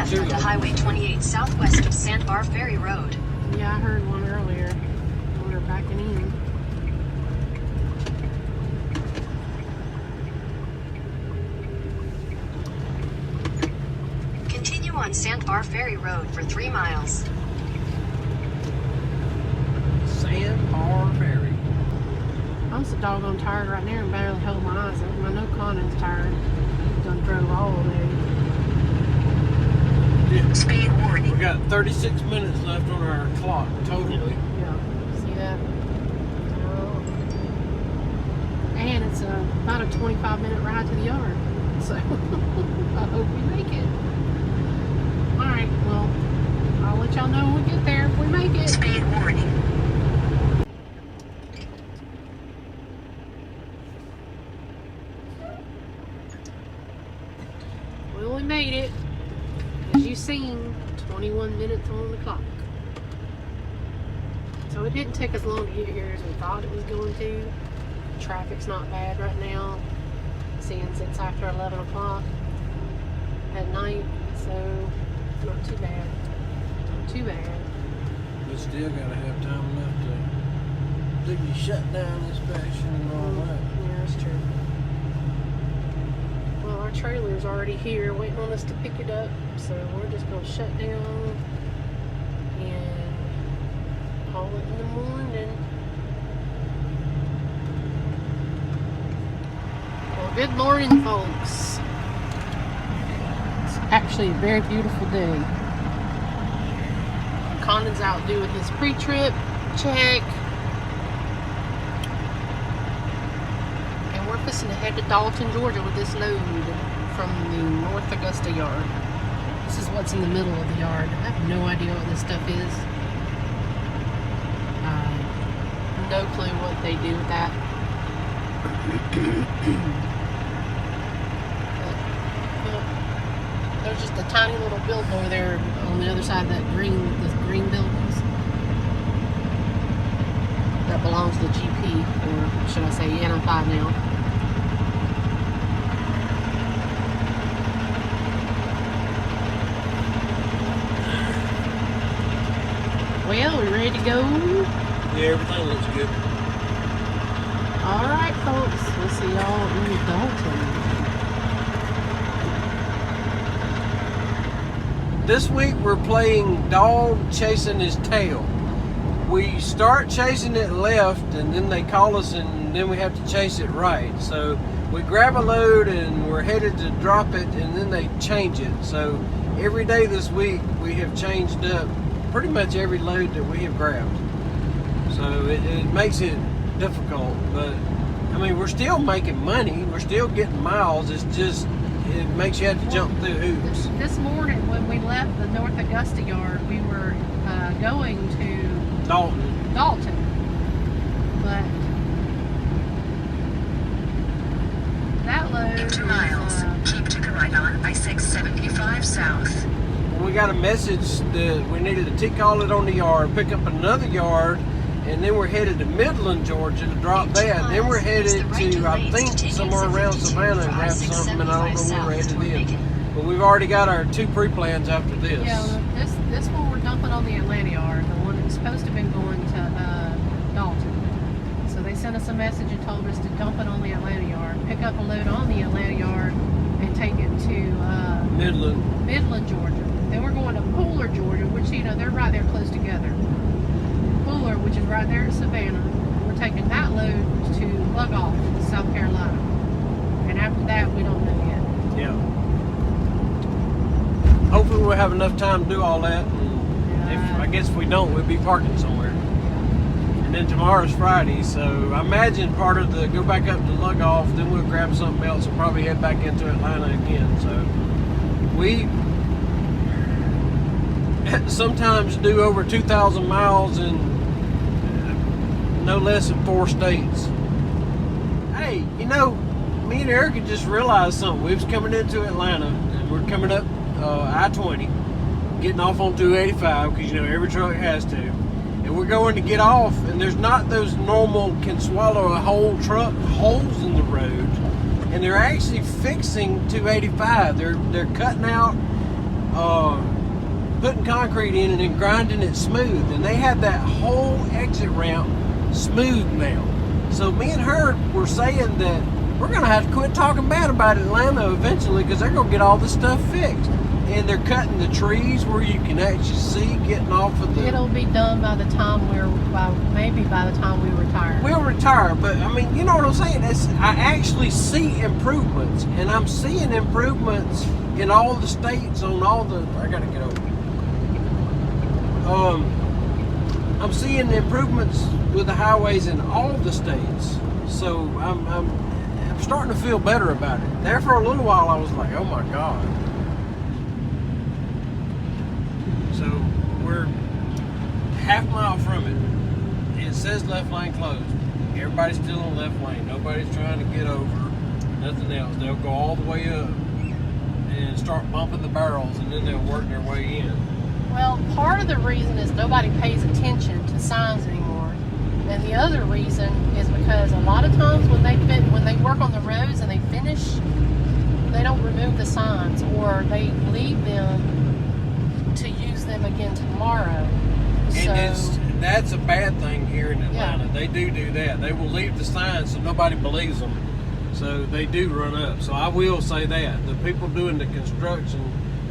left onto Highway 28 southwest of Sandbar Ferry Road. Yeah, I heard one earlier when they're backing in. Continue on Sandbar Ferry Road for 3 miles. Sandbar Ferry. I'm so doggone tired right now and barely hold my eyes open. I know Conan's tired. He's done drove all day. Yeah. Speed warning. We got 36 minutes left on our clock, totally. Yeah, see that? Oh. And it's about a 25-minute ride to the yard. So, I hope we make it. Alright, well, I'll let y'all know when we get there if we make it. Speed warning. Well, we made it. As you seen, 21 minutes on the clock. So it didn't take as long to get here as we thought it was going to. Traffic's not bad right now, since it's after 11 o'clock at night, so not too bad. Not too bad. But still gotta have time enough to do your shutdown inspection and all that. Yeah, that's true. Well, our trailer's already here waiting on us to pick it up, so we're just going to shut down and haul it in the morning. Well, good morning, folks. It's actually a very beautiful day. Conan's out doing his pre-trip check. And we're fixing to head to Dalton, Georgia with this load from the North Augusta yard. This is what's in the middle of the yard. I have no idea what this stuff is. No clue what they do with that. But there's just a tiny little building over there on the other side of that green buildings. That belongs to the GP, or should I say NI5 now. Well, we ready to go? Yeah, everything looks good. Alright, folks. We'll see y'all in Dalton. This week we're playing dog chasing his tail. We start chasing it left and then they call us and then we have to chase it right. So we grab a load and we're headed to drop it and then they change it. So every day this week we have changed up pretty much every load that we have grabbed. So it makes it difficult, but I mean we're still making money, we're still getting miles. It's just it makes you have to jump through hoops. This morning when we left the North Augusta yard, we were going to Dalton. But that load In 2 miles, keep to the right on I-675 south. We got a message that we needed to tick-haul it on the yard, pick up another yard, and then we're headed to Midland, Georgia to drop that. Then we're headed to, I think, somewhere around Savannah and grab something, and I don't know where we're headed then. But we've already got our 2 pre-plans after this. yeah, this one we're dumping on the Atlanta yard, the one that's supposed to have been going to Dalton. So they sent us a message and told us to dump it on the Atlanta yard, pick up a load on the Atlanta yard, and take it to Midland, Georgia. Then we're going to Pooler, Georgia, which, you know, they're right there close together. Pooler, which is right there at Savannah. We're taking that load to Lugoff, South Carolina. And after that, we don't know yet. Yeah. Hopefully we'll have enough time to do all that. And I guess if we don't, we'll be parking somewhere. And then tomorrow's Friday, so I imagine part of the go back up to Lugoff, then we'll grab something else and probably head back into Atlanta again. So we sometimes do over 2,000 miles in no less than 4 states. Hey, you know, me and Erica just realized something. We was coming into Atlanta and we're coming up I-20, getting off on 285 because, you know, every truck has to. And we're going to get off and there's not those normal can swallow a whole truck holes in the road. And they're actually fixing 285. They're cutting out putting concrete in and then grinding it smooth. And they had that whole exit ramp smooth now. So me and her were saying that we're going to have to quit talking bad about Atlanta eventually because they're going to get all this stuff fixed. And they're cutting the trees where you can actually see getting off of the... It'll be done by the time maybe by the time we retire. We'll retire, but I mean, you know what I'm saying? I actually see improvements, and I'm seeing improvements in all the states on all the... I gotta get over. I'm seeing improvements with the highways in all the states, so I'm starting to feel better about it. There for a little while, I was like, oh my God. So we're half mile from it. It says left lane closed. Everybody's still in left lane. Nobody's trying to get over. Nothing else. They'll go all the way up and start bumping the barrels, and then they'll work their way in. Well, part of the reason is nobody pays attention to signs anymore, and the other reason is because a lot of times when they work on the roads and they finish, they don't remove the signs, or they leave them to use them again tomorrow. And that's a bad thing here in Atlanta. Yeah. They do that. They will leave the signs so nobody believes them. So they do run up. So I will say that. The people doing the construction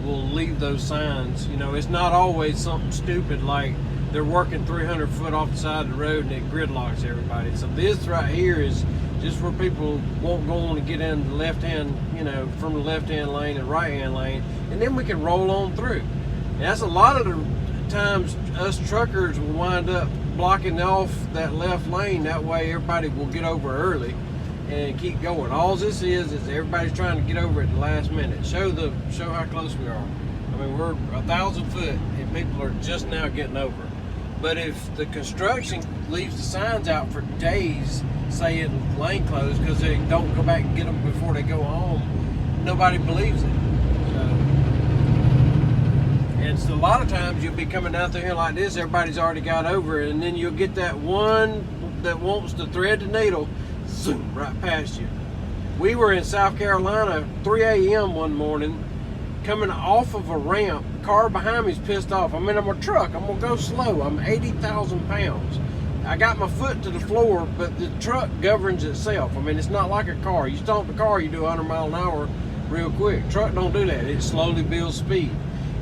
will leave those signs. You know, it's not always something stupid like they're working 300 foot off the side of the road and it gridlocks everybody. So this right here is just where people won't go on and get in the left hand, you know, from the left hand lane and right hand lane, and then we can roll on through. And that's a lot of the times us truckers will wind up blocking off that left lane. That way everybody will get over early and keep going. All this is everybody's trying to get over at the last minute. Show how close we are. I mean, we're 1,000 foot and people are just now getting over. But if the construction leaves the signs out for days saying lane closed because they don't go back and get them before they go home, nobody believes it. And so a lot of times you'll be coming down through here like this, everybody's already got over it, and then you'll get that one that wants to thread the needle, zoom, right past you. We were in South Carolina, 3 a.m. one morning, coming off of a ramp. Car behind me's pissed off. I'm in a truck, I'm gonna go slow. I'm 80,000 pounds. I got my foot to the floor, but the truck governs itself. I mean, it's not like a car. You stop the car, you do 100 miles an hour real quick. Truck don't do that. It slowly builds speed.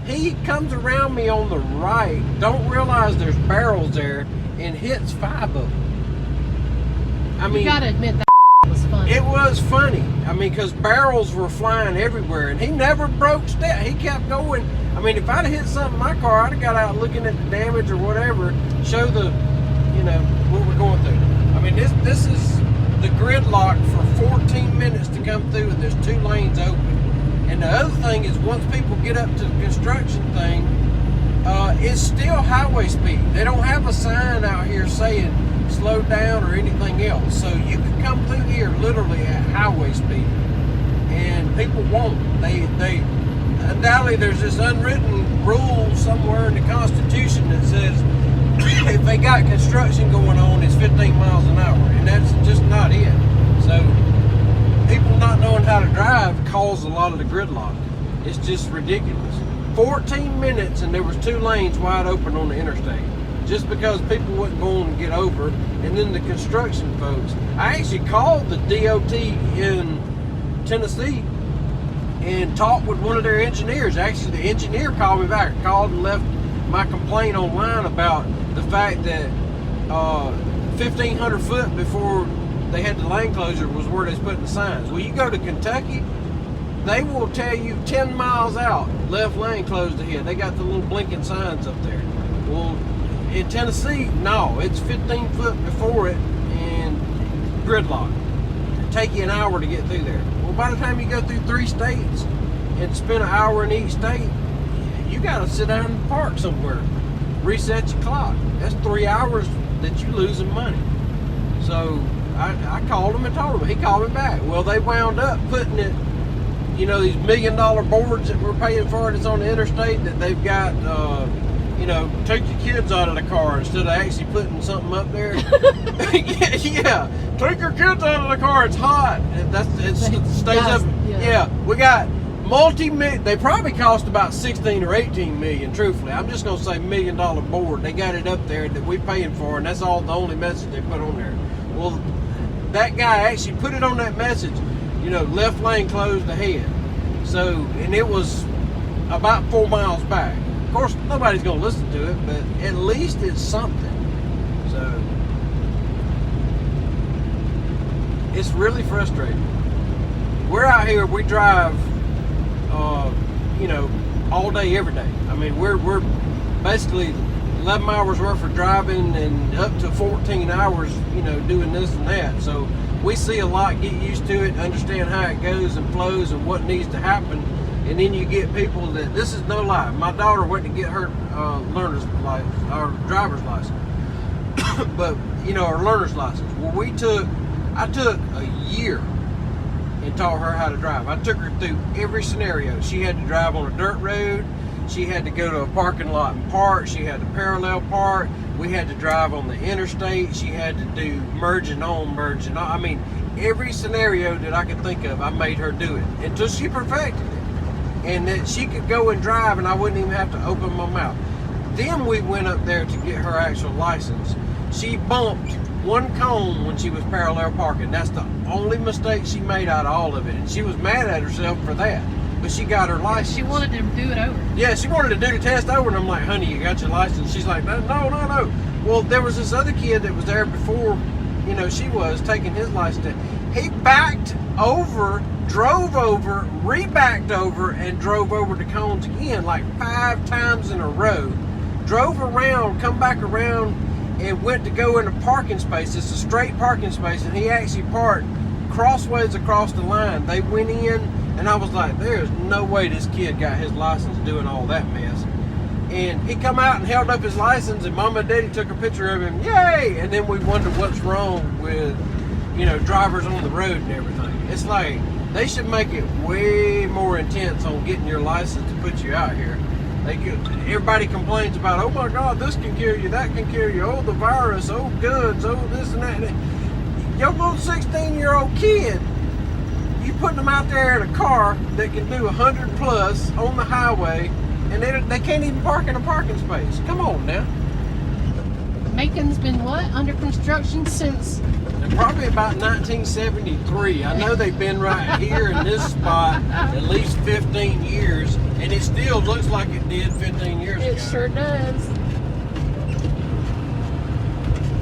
He comes around me on the right, don't realize there's barrels there, and hits 5 of them. I mean, you gotta admit that was funny. It was funny. I mean, because barrels were flying everywhere, and he never broke step. He kept going. I mean, if I'd have hit something in my car, I'd have got out looking at the damage or whatever, show the, you know, what we're going through. I mean, this is the gridlock for 14 minutes to come through, and there's 2 lanes open. And the other thing is, once people get up to the construction thing, it's still highway speed. They don't have a sign out here saying slow down or anything else. So you can come through here literally at highway speed, and people won't. They undoubtedly there's this unwritten rule somewhere in the Constitution that says if they got construction going on, it's 15 miles an hour, and that's just not it. So people not knowing how to drive cause a lot of the gridlock. It's just ridiculous. 14 minutes and there was 2 lanes wide open on the interstate just because people wouldn't go on and get over. And then the construction folks, I actually called the DOT in Tennessee and talked with one of their engineers. Actually, the engineer called me back. I called and left my complaint online about the fact that 1,500 foot before they had the lane closure was where they was putting the signs. Well, you go to Kentucky, they will tell you 10 miles out, left lane closed ahead. They got the little blinking signs up there. Well, in Tennessee, no, it's 15 foot before it and gridlock. It'll take you an hour to get through there. Well, by the time you go through 3 states and spend an hour in each state, you got to sit down and park somewhere, reset your clock. That's 3 hours that you losing money. So I called him and told him. He called me back. Well, they wound up putting it, you know, these $1 million boards that we're paying for that's on the interstate that they've got, you know, take your kids out of the car instead of actually putting something up there. yeah, take your kids out of the car. It's hot. It stays up. Yeah, we got They probably cost about 16 or 18 million, truthfully. I'm just going to say $1 million board. They got it up there that we paying for, and that's all the only message they put on there. Well, that guy actually put it on that message, left lane closed ahead. So, and it was about 4 miles back. Of course, nobody's going to listen to it, but at least it's something. So, it's really frustrating. We're out here, we drive, all day, every day. I mean, we're basically 11 hours worth of driving and up to 14 hours, doing this and that. So we see a lot, get used to it, understand how it goes and flows and what needs to happen. And then you get people that, this is no lie. My daughter went to get her learner's license, or driver's license. But, her learner's license. Well, I took a year and taught her how to drive. I took her through every scenario. She had to drive on a dirt road. She had to go to a parking lot and park. She had to parallel park. We had to drive on the interstate. She had to do merging on, merging off. I mean, every scenario that I could think of, I made her do it until she perfected it. And that she could go and drive and I wouldn't even have to open my mouth. Then we went up there to get her actual license. She bumped one cone when she was parallel parking. That's the only mistake she made out of all of it. And she was mad at herself for that. But she got her license. She wanted to do it over. Yeah, she wanted to do the test over, and I'm like, honey, you got your license. She's like, no. Well, there was this other kid that was there before, she was taking his license. He backed over, drove over, re-backed over, and drove over the cones again, like 5 times in a row. Drove around, come back around, and went to go in a parking space. It's a straight parking space, and he actually parked crossways across the line. They went in, and I was like, there's no way this kid got his license doing all that mess. And he come out and held up his license, and Mama and Daddy took a picture of him. Yay! And then we wondered what's wrong with, drivers on the road and everything. It's like, they should make it way more intense on getting your license to put you out here. Everybody complains about, oh my God, this can kill you, that can kill you, oh the virus, oh guns, oh this and that. Your little 16-year-old kid, you putting them out there in a car that can do 100 plus on the highway, and they can't even park in a parking space. Come on now. Macon's been what? Under construction since? Probably about 1973. I know they've been right here in this spot at least 15 years, and it still looks like it did 15 years ago. It sure does.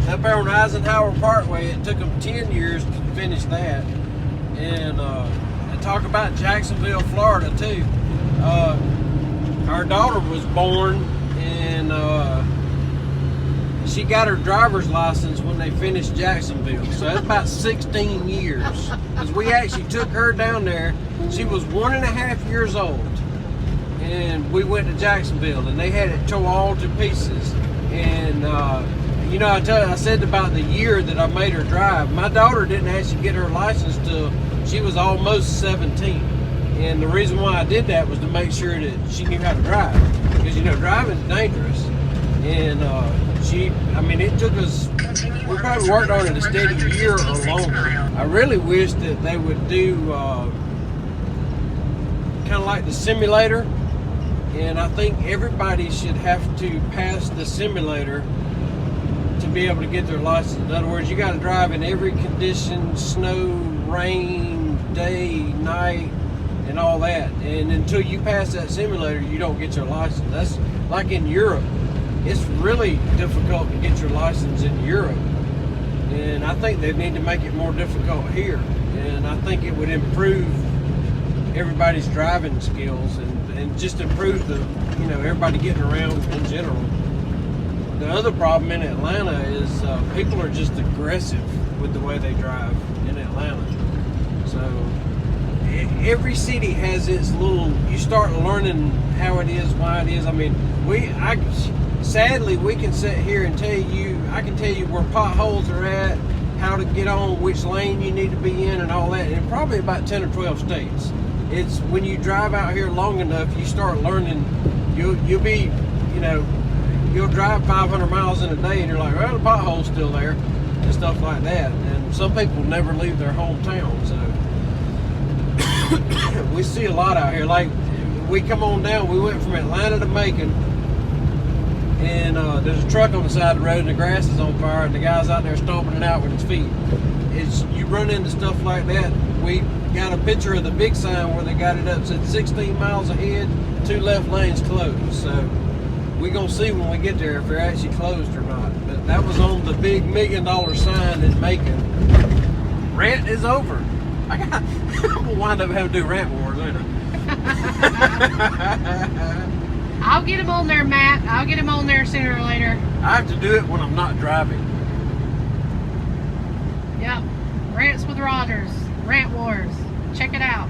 Up there on Eisenhower Parkway, it took them 10 years to finish that. And talk about Jacksonville, Florida, too. Our daughter was born, and she got her driver's license when they finished Jacksonville. So that's about 16 years. Because we actually took her down there. She was 1.5 years old. And we went to Jacksonville, and they had it tore all to pieces. And, I said about the year that I made her drive. My daughter didn't actually get her license till she was almost 17. And the reason why I did that was to make sure that she knew how to drive. Because, driving's dangerous. And it took us, we probably worked on it a steady year or longer. I really wish that they would do kind of like the simulator. And I think everybody should have to pass the simulator to be able to get their license. In other words, you got to drive in every condition, snow, rain, day, night, and all that. And until you pass that simulator, you don't get your license. That's like in Europe. It's really difficult to get your license in Europe. And I think they need to make it more difficult here. And I think it would improve everybody's driving skills and just improve everybody getting around in general. The other problem in Atlanta is people are just aggressive with the way they drive in Atlanta. So every city has its little, you start learning how it is, why it is. I mean, sadly, we can sit here and I can tell you where potholes are at, how to get on, which lane you need to be in and all that, in probably about 10 or 12 states. It's when you drive out here long enough, you start learning, you'll drive 500 miles in a day and you're like, well, the pothole's still there and stuff like that. And some people never leave their hometown, so we see a lot out here. Like, we come on down, we went from Atlanta to Macon, and there's a truck on the side of the road, and the grass is on fire, and the guy's out there stomping it out with his feet. You run into stuff like that. We got a picture of the big sign where they got it up, said 16 miles ahead, 2 left lanes closed. So we're gonna see when we get there if they're actually closed or not. But that was on the big $1 million sign in Macon. Rant is over. I'm gonna wind up having to do rant wars, ain't I? I'll get him on there, Matt. I'll get him on there sooner or later. I have to do it when I'm not driving. Yep. Rants with Rogers. Rant Wars. Check it out.